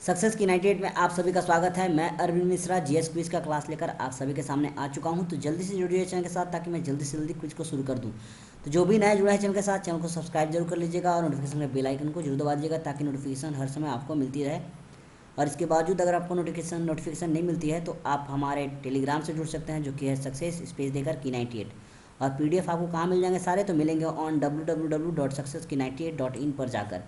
Success की 98 में आप सभी का स्वागत है। मैं अरविंद मिश्रा जीएस क्विज का क्लास लेकर आप सभी के सामने आ चुका हूं। तो जल्दी से जुड़िए चैनल के साथ ताकि मैं जल्दी से जल्दी क्विज को शुरू कर दूं। तो जो भी नया जुड़ा है चैनल के साथ, चैनल को सब्सक्राइब जरूर कर लीजिएगा और नोटिफिकेशन के बेल आइकन को जरूर दबा दीजिएगा ताकि नोटिफिकेशन हर समय आपको मिलती रहे। और इसके बावजूद अगर आपको नोटिफिकेशन नहीं मिलती है तो आप हमारे टेलीग्राम से जुड़ सकते हैं, जो कि है सक्सेस स्पेस देकर की 98। और पीडीएफ आपको कहाँ मिल जाएंगे सारे, तो मिलेंगे ऑन www.successkey98.in पर जाकर।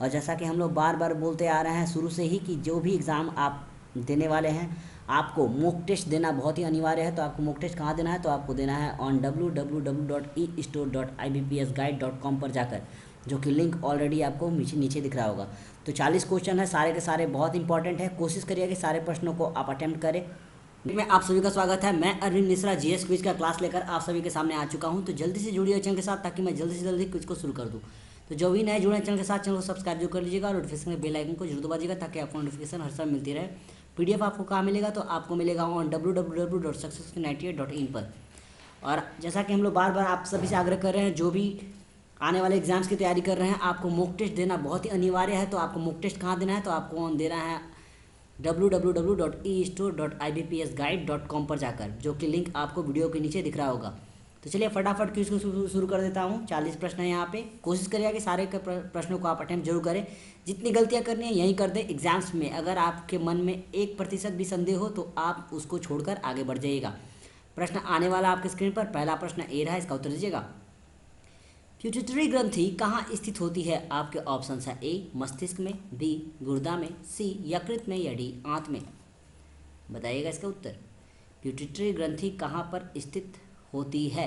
और जैसा कि हम लोग बार बार बोलते आ रहे हैं शुरू से ही कि जो भी एग्ज़ाम आप देने वाले हैं आपको मॉक टेस्ट देना बहुत ही अनिवार्य है। तो आपको मॉक टेस्ट कहाँ देना है, तो आपको देना है ऑन www.estore.ibpsguide.com पर जाकर, जो कि लिंक ऑलरेडी आपको नीचे दिख रहा होगा। तो 40 क्वेश्चन है, सारे के सारे बहुत इंपॉर्टेंट है। कोशिश करिए कि सारे प्रश्नों को आप अटेम्प्ट करें। में आप सभी का स्वागत है। मैं अरविंद मिश्रा जीएस क्विज का क्लास लेकर आप सभी के सामने आ चुका हूं। तो जल्दी से जुड़िए चैनल के साथ ताकि मैं जल्दी से जल्दी क्विज को शुरू कर दूं। तो जो भी नए जुड़े हैं चैनल के साथ, चैनल को सब्सक्राइब जरूर कर लीजिएगा और नोटिफिकेशन के बेल आइकन को जरूर दबाइएगा ताकि आपको नोटिफिकेशन हर समय मिलती रहे। पीडीएफ आपको कहाँ मिलेगा, तो आपको मिलेगा ऑन www.successkey98.in पर। और जैसा कि हम लोग बार बार आप सभी से आग्रह कर रहे हैं, जो भी आने वाले एग्जाम्स की तैयारी कर रहे हैं आपको मॉक टेस्ट देना बहुत ही अनिवार्य है। तो आपको मॉक टेस्ट कहाँ देना है, तो आपको ऑन देना है www.estore.ibpsguide.com पर जाकर, जो कि लिंक आपको वीडियो के नीचे दिख रहा होगा। तो चलिए फटाफट क्विज को शुरू कर देता हूँ। 40 प्रश्न है यहाँ पे। कोशिश करिए कि सारे के प्रश्नों को आप अटेम्प्ट जरूर करें। जितनी गलतियाँ करनी है यहीं कर दें। एग्जाम्स में अगर आपके मन में 1% भी संदेह हो तो आप उसको छोड़कर आगे बढ़ जाइएगा। प्रश्न आने वाला आपके स्क्रीन पर। पहला प्रश्न ए रहा है, इसका उत्तर दीजिएगा। पिट्यूटरी ग्रंथि कहाँ स्थित होती है? आपके ऑप्शंस है ए मस्तिष्क में, बी गुर्दा में, सी यकृत में या डी आंत में। बताइएगा इसका उत्तर। पिट्यूटरी ग्रंथि कहाँ पर स्थित होती है?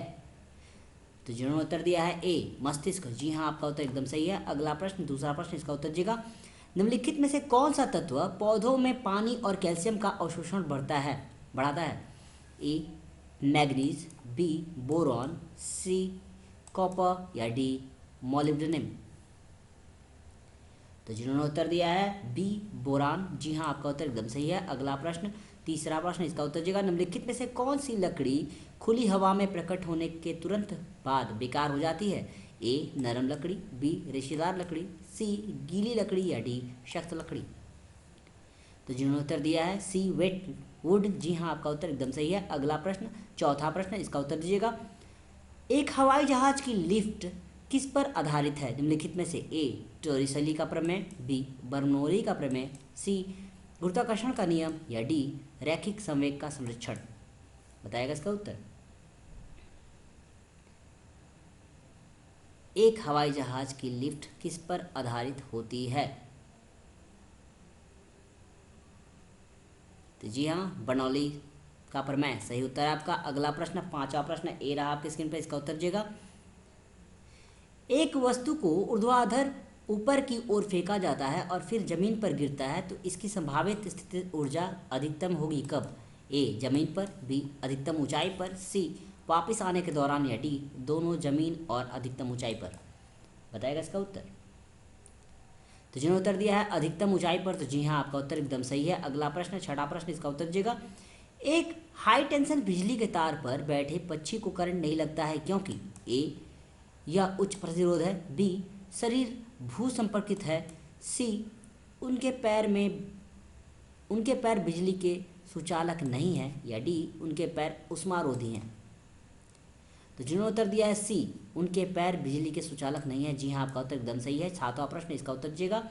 तो जिन्होंने उत्तर दिया है ए मस्तिष्क, जी हाँ आपका उत्तर एकदम सही है। अगला प्रश्न, दूसरा प्रश्न, इसका उत्तर दीजिएगा। निम्नलिखित में से कौन सा तत्व पौधों में पानी और कैल्शियम का अवशोषण बढ़ाता है? A manganese, B boron, C copper या डी मोलिब्डेनम। तो जिन्होंने उत्तर दिया है बी बोरान, जी हाँ आपका उत्तर एकदम सही है। अगला प्रश्न, तीसरा प्रश्न, इसका उत्तर दीजिएगा। निम्नलिखित में से कौन सी लकड़ी खुली हवा में प्रकट होने के तुरंत बाद बेकार हो जाती है? ए नरम लकड़ी, बी रेशेदार लकड़ी, सी गीली लकड़ी या डी सख्त लकड़ी। तो जिन्होंने उत्तर दिया है सी वेट वुड, जी हाँ आपका उत्तर एकदम सही है। अगला प्रश्न, चौथा प्रश्न, इसका उत्तर दीजिएगा। एक हवाई जहाज की लिफ्ट किस पर आधारित है? निम्नलिखित में से ए टोरिसली का प्रमेय, बी बर्नौली का प्रमेय, सी गुरुत्वाकर्षण का नियम या डी रैखिक संवेग का संरक्षण। बताएगा इसका उत्तर। एक हवाई जहाज की लिफ्ट किस पर आधारित होती है? तो जी हाँ बर्नौली का प्रमेय सही उत्तर है आपका। अगला प्रश्न, पांचवा प्रश्न ए रहा आपके स्क्रीन पर, इसका उत्तर दीजिएगा। एक वस्तु को ऊर्ध्वाधर ऊपर की ओर फेंका जाता है और फिर जमीन पर गिरता है, तो इसकी संभावित स्थितिज ऊर्जा अधिकतम होगी कब? ए जमीन पर, बी अधिकतम ऊंचाई पर, सी वापस आने के दौरान या डी दोनों जमीन और अधिकतम ऊंचाई पर। बताएगा इसका उत्तर। तो जिन्होंने उत्तर दिया है अधिकतम ऊंचाई पर, तो जी हाँ आपका उत्तर एकदम सही है। अगला प्रश्न, छठा प्रश्न, इसका उत्तर दीजिएगा। एक हाई टेंशन बिजली के तार पर बैठे पक्षी को करंट नहीं लगता है क्योंकि ए यह उच्च प्रतिरोध है, बी शरीर भू संपर्कित है, सी उनके पैर बिजली के सुचालक नहीं है या डी उनके पैर उष्मारोधी हैं। तो जिन्होंने उत्तर दिया है सी उनके पैर बिजली के सुचालक नहीं है, जी हाँ आपका उत्तर एकदम सही है। सातवां प्रश्न, इसका उत्तर दीजिएगा।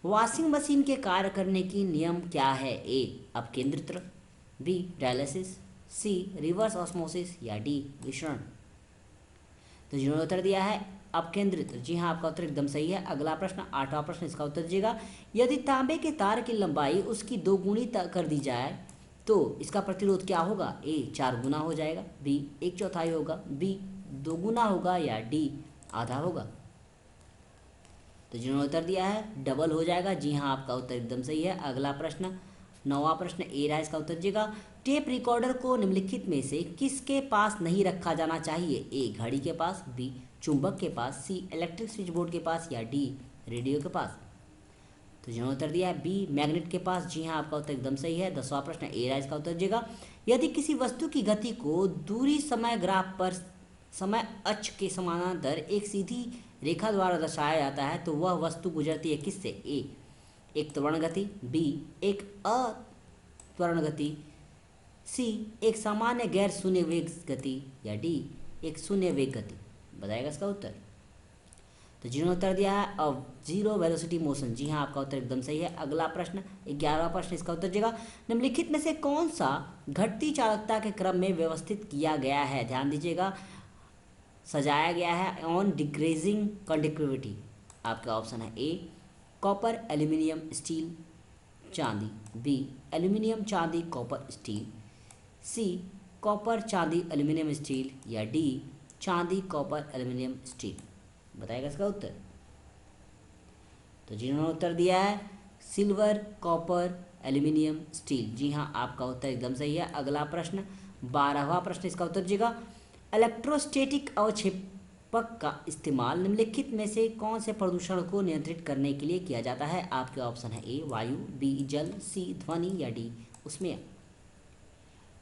वॉशिंग मशीन के कार्य करने की नियम क्या है? ए अपकेंद्रित्र, बी डायलिसिस, सी रिवर्स ऑस्मोसिस या डी विषण। तो जिन्होंने उत्तर दिया है अपकेंद्रित, जी हाँ आपका उत्तर एकदम सही है। अगला प्रश्न, आठवां प्रश्न, इसका उत्तर दीजिएगा। यदि तांबे के तार की लंबाई उसकी 2 गुनी कर दी जाए तो इसका प्रतिरोध क्या होगा? ए 4 गुना हो जाएगा, बी 1/4 होगा, बी 2 गुना होगा या डी आधा होगा। तो जिन्होंने उत्तर दिया है डबल हो जाएगा, जी हाँ आपका उत्तर एकदम सही है। अगला प्रश्न, नौवां प्रश्न ए रहा, इसका उत्तर दीजिएगा। टेप रिकॉर्डर को निम्नलिखित में से किसके पास नहीं रखा जाना चाहिए? ए घड़ी के पास, बी चुंबक के पास, सी इलेक्ट्रिक स्विच बोर्ड के पास या डी रेडियो के पास। तो जिन्होंने उत्तर दिया है बी मैग्नेट के पास, जी हाँ आपका उत्तर एकदम सही है। 10वां प्रश्न ए रहा, इसका उत्तर दीजिएगा। यदि किसी वस्तु की गति को दूरी समय ग्राफ पर समय अक्ष के समानांतर एक सीधी रेखा द्वारा दर्शाया जाता है तो वह वस्तु गुजरती है किससे? ए एक त्वरण गति, बी एक अत्वरण गति, सी एक सामान्य गैर शून्य वेग गति, या डी एक शून्य वेग गति। बताएगा इसका उत्तर। तो जिन्होंने उत्तर दिया है अ जीरो वेलोसिटी मोशन, जी हाँ आपका उत्तर एकदम सही है। अगला प्रश्न 11वां प्रश्न, इसका उत्तर देगा निम्नलिखित में से कौन सा घटती चालकता के क्रम में व्यवस्थित किया गया है। ध्यान दीजिएगा, सजाया गया है ऑन डिक्रीजिंग कंडक्टिविटी। आपका ऑप्शन है ए कॉपर एल्यूमिनियम स्टील चांदी, बी एल्यूमिनियम चांदी कॉपर स्टील, सी कॉपर चांदी एल्यूमिनियम स्टील, या डी चांदी कॉपर एल्यूमिनियम स्टील। बताएगा इसका उत्तर। तो जिन्होंने उत्तर दिया है सिल्वर कॉपर एल्यूमिनियम स्टील, जी हाँ आपका उत्तर एकदम सही है। अगला प्रश्न 12वां प्रश्न, इसका उत्तर दीजिएगा इलेक्ट्रोस्टैटिक अवक्षेपक का इस्तेमाल निम्नलिखित में से कौन से प्रदूषण को नियंत्रित करने के लिए किया जाता है। आपके ऑप्शन है ए वायु, बी जल, सी ध्वनि, या डी उसमें।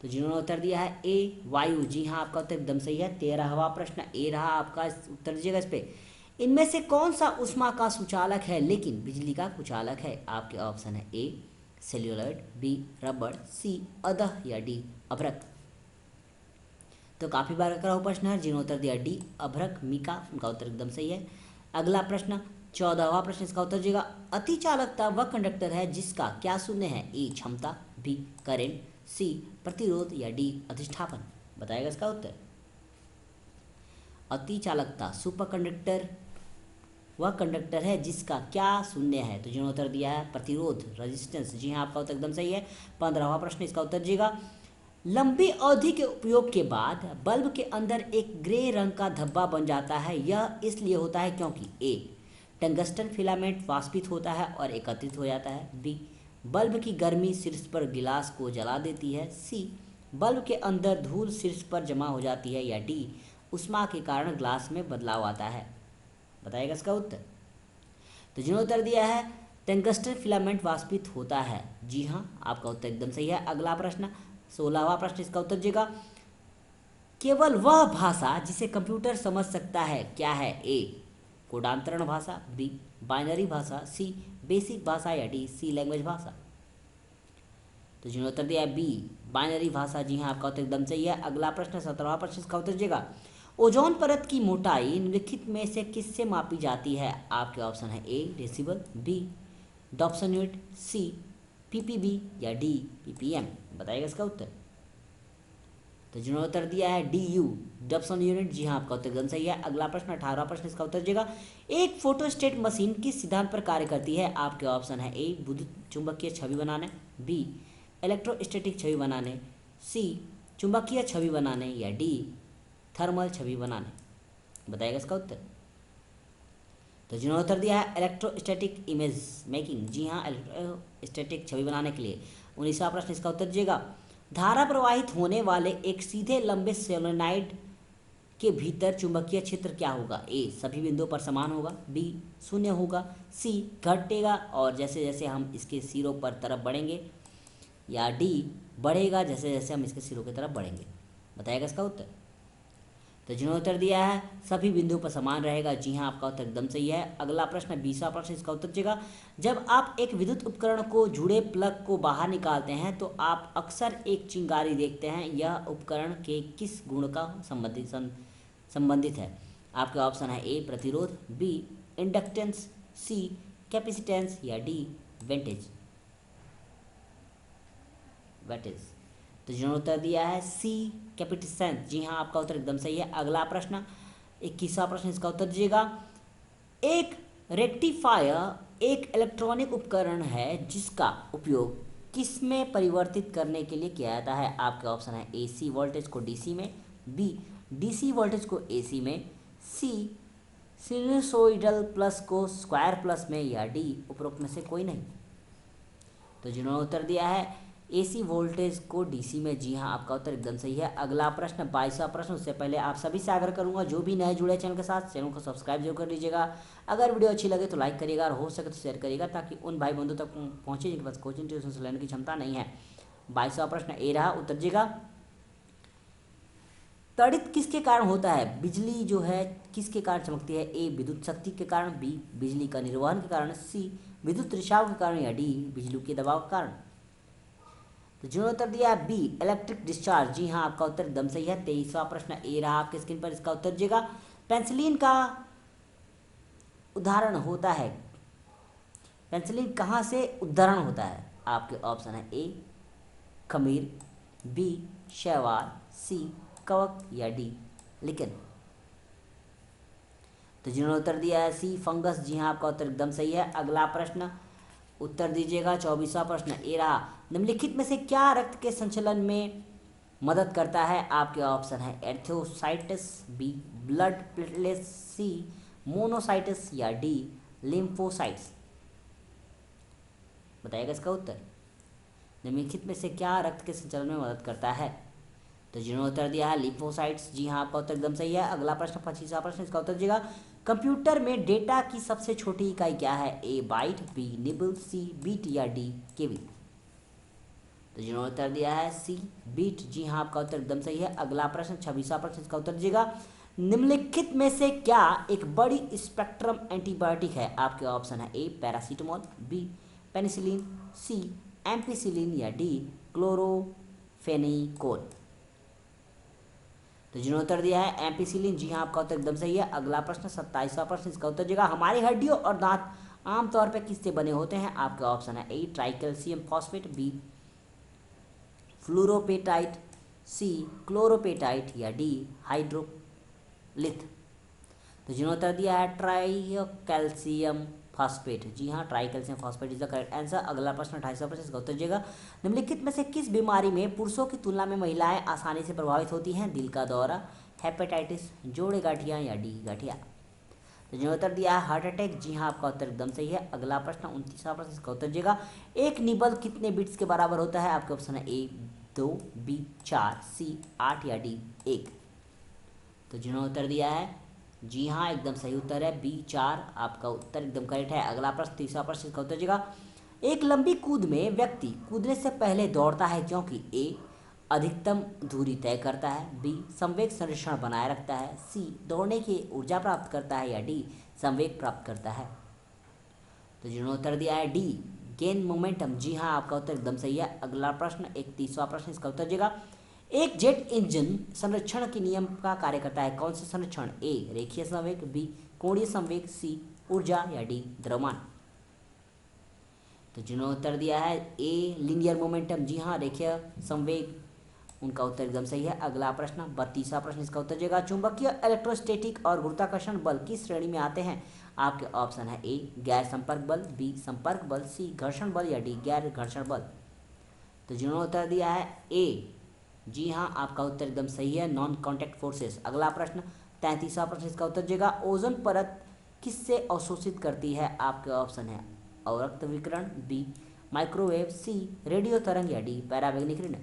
तो जिन्होंने उत्तर दिया है ए वायु, जी हाँ आपका उत्तर एकदम सही है। 13वां प्रश्न ए रहा आपका, उत्तर दीजिएगा इस पे। इनमें से कौन सा ऊष्मा का सुचालक है लेकिन बिजली का कुचालक है। आपके ऑप्शन है ए सेल्यूलाइड, बी रबड़, सी अदह, या डी अभ्रक। तो काफ़ी बार करा हुआ प्रश्न है। जिन्होंने उत्तर दिया डी अभ्रक मीका, उनका उत्तर एकदम सही है। अगला प्रश्न 14वां प्रश्न, इसका उत्तर दीजिएगा अति चालकता वह कंडक्टर है जिसका क्या शून्य है। ए क्षमता, बी करेंट, सी प्रतिरोध, या डी अधिष्ठापन। बताएगा इसका उत्तर। अति चालकता सुपर कंडक्टर वह कंडक्टर है जिसका क्या शून्य है। तो जिन्होंने उत्तर दिया है प्रतिरोध रेजिस्टेंस, जी हाँ आपका उत्तर एकदम सही है। 15वां प्रश्न, इसका उत्तर दीजिएगा लंबी अवधि के उपयोग के बाद बल्ब के अंदर एक ग्रे रंग का धब्बा बन जाता है। यह इसलिए होता है क्योंकि ए टंगस्टन फिलामेंट वाष्पित होता है और एकत्रित हो जाता है, बी बल्ब की गर्मी शीर्ष पर गिलास को जला देती है, सी बल्ब के अंदर धूल शीर्ष पर जमा हो जाती है, या डी ऊष्मा के कारण ग्लास में बदलाव आता है। बताएगा इसका उत्तर। तो जिन्होंने उत्तर दिया है टंगस्टन फिलामेंट वाष्पित होता है, जी हाँ आपका उत्तर एकदम सही है। अगला प्रश्न 16वां प्रश्न, इसका उत्तर दीजिएगा केवल वह भाषा जिसे कंप्यूटर समझ सकता है क्या है। ए कोडांतरण भाषा, बी बाइनरी भाषा, सी बेसिक भाषा, या डी सी लैंग्वेज भाषा। तो जिन्होंने उत्तर दिया है बी बाइनरी भाषा, जी हाँ आपका उत्तर एकदम सही है। अगला प्रश्न 17वां प्रश्न, इसका उत्तर दीजिएगा ओजोन परत की मोटाई निम्नलिखित में से किससे मापी जाती है। आपके ऑप्शन है ए डेसिबल, बी डॉप्सन यूनिट, सी पीपीबी, या डी पीपीएम। बताइएगा इसका उत्तर। तो जिन्होंने उत्तर दिया है डी यू डॉप्सन यूनिट, जी हाँ आपका उत्तर एकदम सही है। अगला प्रश्न 18वां प्रश्न, इसका उत्तर दीजिएगा एक फोटोस्टेट मशीन किस सिद्धांत पर कार्य करती है। आपके ऑप्शन है ए विद्युत चुंबकीय छवि बनाने, बी इलेक्ट्रोस्टैटिक छवि बनाने, सी चुंबकीय छवि बनाने, या डी थर्मल छवि बनाने। बताइएगा इसका उत्तर। तो जिन्होंने उत्तर दिया है इलेक्ट्रोस्टैटिक इमेज मेकिंग, जी हाँ इलेक्ट्रोस्टैटिक छवि बनाने के लिए। 19वां प्रश्न, इसका उत्तर दीजिएगा धारा प्रवाहित होने वाले एक सीधे लंबे सोलेनॉइड के भीतर चुंबकीय क्षेत्र क्या होगा। ए सभी बिंदुओं पर समान होगा, बी शून्य होगा, सी घटेगा और जैसे जैसे हम इसके सिरों पर तरफ बढ़ेंगे, या डी बढ़ेगा जैसे जैसे हम इसके सिरों की तरफ बढ़ेंगे। बताएगा इसका उत्तर। तो जिन्होंने उत्तर दिया है सभी बिंदुओं पर समान रहेगा, जी हाँ आपका उत्तर एकदम सही है। अगला प्रश्न 20वां प्रश्न, इसका उत्तर दीजिएगा जब आप एक विद्युत उपकरण को जुड़े प्लग को बाहर निकालते हैं तो आप अक्सर एक चिंगारी देखते हैं। यह उपकरण के किस गुण का संबंधित है। आपके ऑप्शन है ए प्रतिरोध, बी इंडक्टेंस, सी कैपेसिटेंस, या डी वेटेज। तो जिन्होंने उत्तर दिया है सी कैपेसिटेंस, जी हाँ आपका उत्तर एकदम सही है। अगला प्रश्न 21वां प्रश्न, इसका उत्तर दीजिएगा एक रेक्टिफायर एक इलेक्ट्रॉनिक उपकरण है जिसका उपयोग किस में परिवर्तित करने के लिए किया जाता है। आपके ऑप्शन है एसी वोल्टेज को डीसी में, बी डीसी वोल्टेज को एसी में, सी सिनुसोइडल प्लस को स्क्वायर प्लस में, या डी उपरोक्त में से कोई नहीं। तो जिन्होंने उत्तर दिया है एसी वोल्टेज को डीसी में, जी हाँ आपका उत्तर एकदम सही है। अगला प्रश्न 22वां प्रश्न, उससे पहले आप सभी से आग्रह करूंगा जो भी नए जुड़े चैनल के साथ चैनल को सब्सक्राइब जरूर कर लीजिएगा। अगर वीडियो अच्छी लगे तो लाइक करिएगा और हो सके तो शेयर करिएगा ताकि उन भाई बंधु तक पहुँचे जिनके पास कोचिंग ट्यूशन से लेने की क्षमता नहीं है। 22वां प्रश्न ए रहा, उत्तर दीजिएगा त्वरित किसके कारण होता है? बिजली जो है किसके कारण चमकती है? ए विद्युत शक्ति के कारण, बी बिजली का निर्वहन के कारण, सी विद्युत रिसाव के कारण, या डी बिजली के दबाव के कारण। तो जिन्होंने उत्तर दिया है बी इलेक्ट्रिक डिस्चार्ज, जी हाँ आपका उत्तर एकदम सही है। 23वां प्रश्न ए रहा आपके स्क्रीन पर, इसका उत्तर दीजिएगा। पेंसिलिन का उदाहरण होता है, पेंसिलिन कहाँ से उदाहरण होता है? आपके ऑप्शन है ए खमीर, बी शैवाल, सी कवक, या डी लिकेन। तो जिन्होंने उत्तर दिया है सी फंगस, जी हाँ आपका उत्तर एकदम सही है। अगला प्रश्न उत्तर दीजिएगा। 24वां प्रश्न ए रहा, निम्नलिखित में से क्या रक्त के संचलन में मदद करता है? आपके ऑप्शन है एर्थोसाइट्स, बी ब्लड प्लेटलेट्स, सी मोनोसाइट्स, या डी लिम्फोसाइट्स। बताइएगा इसका उत्तर। निम्नलिखित में से क्या रक्त के संचलन में मदद करता है? तो जिन्होंने उत्तर दिया है लिम्फोसाइट्स, जी हाँ आपका उत्तर एकदम सही है। अगला प्रश्न 25वां प्रश्न, इसका उत्तर दीजिएगा। कंप्यूटर में डेटा की सबसे छोटी इकाई क्या है? A byte, B nibble, C bit, या डी केबी। तो जिन्होंने उत्तर दिया है सी बीट, जी हाँ आपका उत्तर एकदम सही है। अगला प्रश्न 26वां प्रश्न, इसका उत्तर दीजिएगा। निम्नलिखित में से क्या एक बड़ी स्पेक्ट्रम एंटीबायोटिक है? आपके ऑप्शन है ए पैरासीटामोल, बी पेनिसिलिन, सी एम्पिसिलिन, या डी क्लोरोफेनिकोल। तो जिन्होंने उत्तर दिया है एम्पिसिलिन, जी हाँ आपका उत्तर एकदम सही है। अगला प्रश्न 27वां प्रश्न, इसका उत्तर दीजिएगा। हमारी हड्डियों और दांत आमतौर पर किससे बने होते हैं? आपका ऑप्शन है ए ट्राइकैल्शियम फॉस्फेट, बी फ्लोरोपेटाइट, सी क्लोरोपेटाइट, या डी हाइड्रोलिथ। तो जिन्होंने उत्तर दिया है ट्राइकैल्शियम फॉस्फेट, जी हाँ tricalcium phosphate is the correct answer. अगला प्रश्न 28वां प्रश्न, इसका उत्तर दीजिएगा। निम्नलिखित में से किस बीमारी में पुरुषों की तुलना में महिलाएं आसानी से प्रभावित होती हैं? दिल का दौरा, हेपेटाइटिस, जोड़े गांठियाँ, या डी गठिया। तो जिन्होंने उत्तर दिया है हार्ट अटैक, जी हाँ आपका उत्तर एकदम सही है। अगला प्रश्न 29वां प्रश्न, इसका उत्तर दीजिएगा। एक निबल कितने बिट्स के बराबर होता है? आपके ऑप्शन है ए 2, बी 4, सी 8, या डी 1। तो जिन्होंने उत्तर दिया है जी हाँ एकदम सही उत्तर है बी 4, आपका उत्तर एकदम करेक्ट है। अगला प्रश्न 30वां प्रश्न, इसका उत्तर दीजिएगा। एक लंबी कूद में व्यक्ति कूदने से पहले दौड़ता है क्योंकि ए अधिकतम दूरी तय करता है, बी संवेग संरक्षण बनाए रखता है, सी दौड़ने की ऊर्जा प्राप्त करता है, या डी संवेग प्राप्त करता है। तो जिन्होंने उत्तर दिया है डी गेन मोमेंटम, जी हाँ आपका उत्तर एकदम सही है। अगला प्रश्न 31वां प्रश्न, इसका उत्तर दीजिएगा। एक जेट इंजन संरक्षण के नियम का कार्य करता है, कौन सा संरक्षण? ए रेखीय संवेग, बी कोणीय संवेग, सी ऊर्जा, या डी द्रव्यमान। तो जिन्होंने उत्तर दिया है ए लीनियर मोमेंटम, जी हाँ रेखीय संवेग, उनका उत्तर एकदम सही है। अगला प्रश्न 32वां प्रश्न, इसका उत्तर दीजिएगा। चुंबकीय इलेक्ट्रोस्टैटिक और गुरुत्वाकर्षण बल किस श्रेणी में आते हैं? आपके ऑप्शन है ए गैर संपर्क बल, बी संपर्क बल, सी घर्षण बल, या डी गैर घर्षण बल। तो जिन्होंने उत्तर दिया है ए, जी हाँ आपका उत्तर एकदम सही है नॉन कॉन्टैक्ट फोर्सेस। अगला प्रश्न 33वां प्रश्न, इसका उत्तर दीजिएगा। ओजोन परत किससे अवशोषित करती है? आपके ऑप्शन है अवरक्त विकिरण, बी माइक्रोवेव, सी रेडियो तरंग, या डी पैरावैग्निक किरण।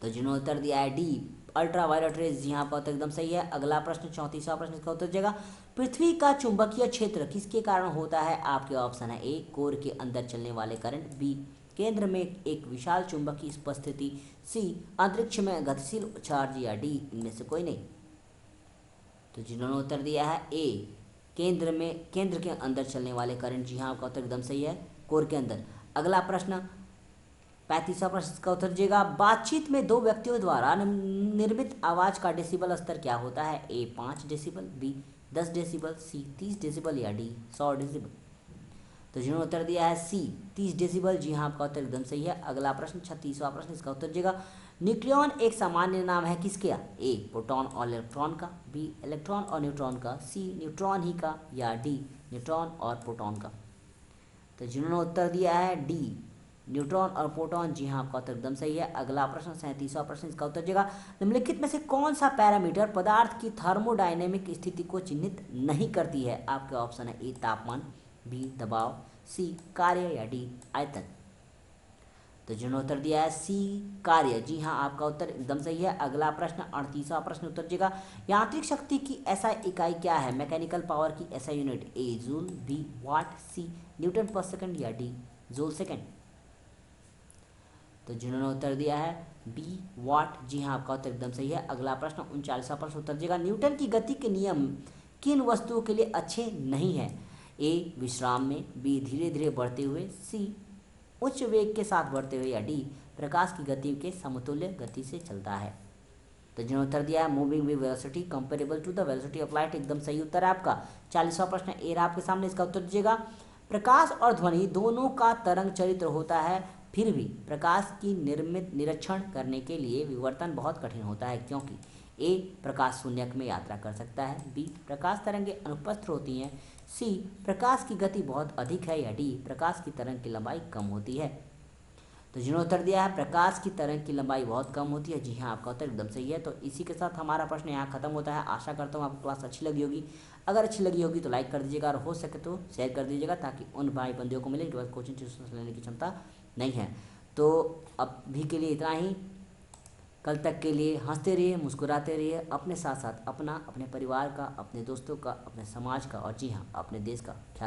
तो जिन्होंने उत्तर दिया है डी अल्ट्रा वायलेट रेज, जी हाँ आपका उत्तर एकदम सही है। अगला प्रश्न 34वां प्रश्न, इसका उत्तर दीजिएगा। पृथ्वी का चुंबकीय क्षेत्र किसके कारण होता है? आपके ऑप्शन है ए कोर के अंदर चलने वाले करंट, बी केंद्र में एक विशाल चुंबकीय उपस्थिति, सी अंतरिक्ष में गतिशील चार्ज, या डी इनमें से कोई नहीं। तो जिन्होंने उत्तर दिया है ए केंद्र के अंदर चलने वाले करंट, जी हाँ आपका उत्तर एकदम सही है कोर के अंदर। अगला प्रश्न 35वां प्रश्न का उत्तर दीजिएगा। बातचीत में दो व्यक्तियों द्वारा निर्मित आवाज का डेसिबल स्तर क्या होता है? ए 5 डेसिबल, बी 10 डेसिबल, सी 30 डेसिबल, या डी 100 डेसिबल। तो जिन्होंने उत्तर दिया है सी 30 डेसिबल, जी हाँ आपका उत्तर एकदम सही है। अगला प्रश्न 36वां प्रश्न, इसका उत्तर दीजिएगा। न्यूक्लियन एक सामान्य नाम है किसके? ए प्रोटॉन और इलेक्ट्रॉन का, बी इलेक्ट्रॉन और न्यूट्रॉन का, सी न्यूट्रॉन ही का, या डी न्यूट्रॉन और प्रोटॉन का। तो जिन्होंने उत्तर दिया है डी न्यूट्रॉन और प्रोटॉन, जी हाँ आपका उत्तर एकदम सही है। अगला प्रश्न 37वां प्रश्न, इसका उत्तर दीजिएगा। निम्नलिखित में से कौन सा पैरामीटर पदार्थ की थर्मोडायनेमिक स्थिति को चिन्हित नहीं करती है? आपके ऑप्शन है ए तापमान, बी दबाव, सी कार्य, या डी आयतन। तो जिन्होंने उत्तर दिया है सी कार्य, जी हाँ आपका उत्तर एकदम सही है। अगला प्रश्न 38वां प्रश्न उत्तर दीजिएगा। यांत्रिक शक्ति की ऐसा इकाई क्या है? मैकेनिकल पावर की ऐसा यूनिट, ए जूल, बी वाट, सी न्यूटन पर सेकंड, या डी जूल सेकंड। तो तो जिन्होंने उत्तर दिया है बी वॉट, जी हाँ आपका उत्तर एकदम सही है। अगला प्रश्न 39वां प्रश्न उत्तर दीजिएगा, न्यूटन की गति के नियम किन वस्तुओं के लिए अच्छे नहीं है? ए विश्राम में, बी धीरे धीरे बढ़ते हुए, सी उच्च वेग के साथ बढ़ते हुए, या डी प्रकाश की गति के समतुल्य गति से चलता है। तो जिन्होंने उत्तर दिया है moving with velocity comparable to the velocity of light, एकदम सही उत्तर है आपका। 40वां प्रश्न ए रहा आपके सामने, इसका उत्तर दीजिएगा। प्रकाश और ध्वनि दोनों का तरंग चरित्र होता है, फिर भी प्रकाश की निर्मित निरीक्षण करने के लिए विवर्तन बहुत कठिन होता है, क्योंकि ए प्रकाश शून्यक में यात्रा कर सकता है, बी प्रकाश तरंगें अनुपस्थित होती हैं, सी प्रकाश की गति बहुत अधिक है, या डी प्रकाश की तरंग की लंबाई कम होती है। तो जिन्होंने उत्तर दिया है प्रकाश की तरंग की लंबाई बहुत कम होती है, जी हाँ आपका उत्तर एकदम सही है। तो इसी के साथ हमारा प्रश्न यहाँ खत्म होता है। आशा करता हूँ आपको क्लास अच्छी लगी होगी। अगर अच्छी लगी होगी तो लाइक कर दीजिएगा और हो सके तो शेयर कर दीजिएगा, ताकि उन भाई बंदियों को मिले जिनके पास कोचिंग ट्यूशन लेने की क्षमता नहीं है। तो अभी के लिए इतना ही। कल तक के लिए हंसते रहिए, मुस्कुराते रहिए, अपने साथ साथ अपना, अपने परिवार का, अपने दोस्तों का, अपने समाज का और जी हाँ अपने देश का ख्याल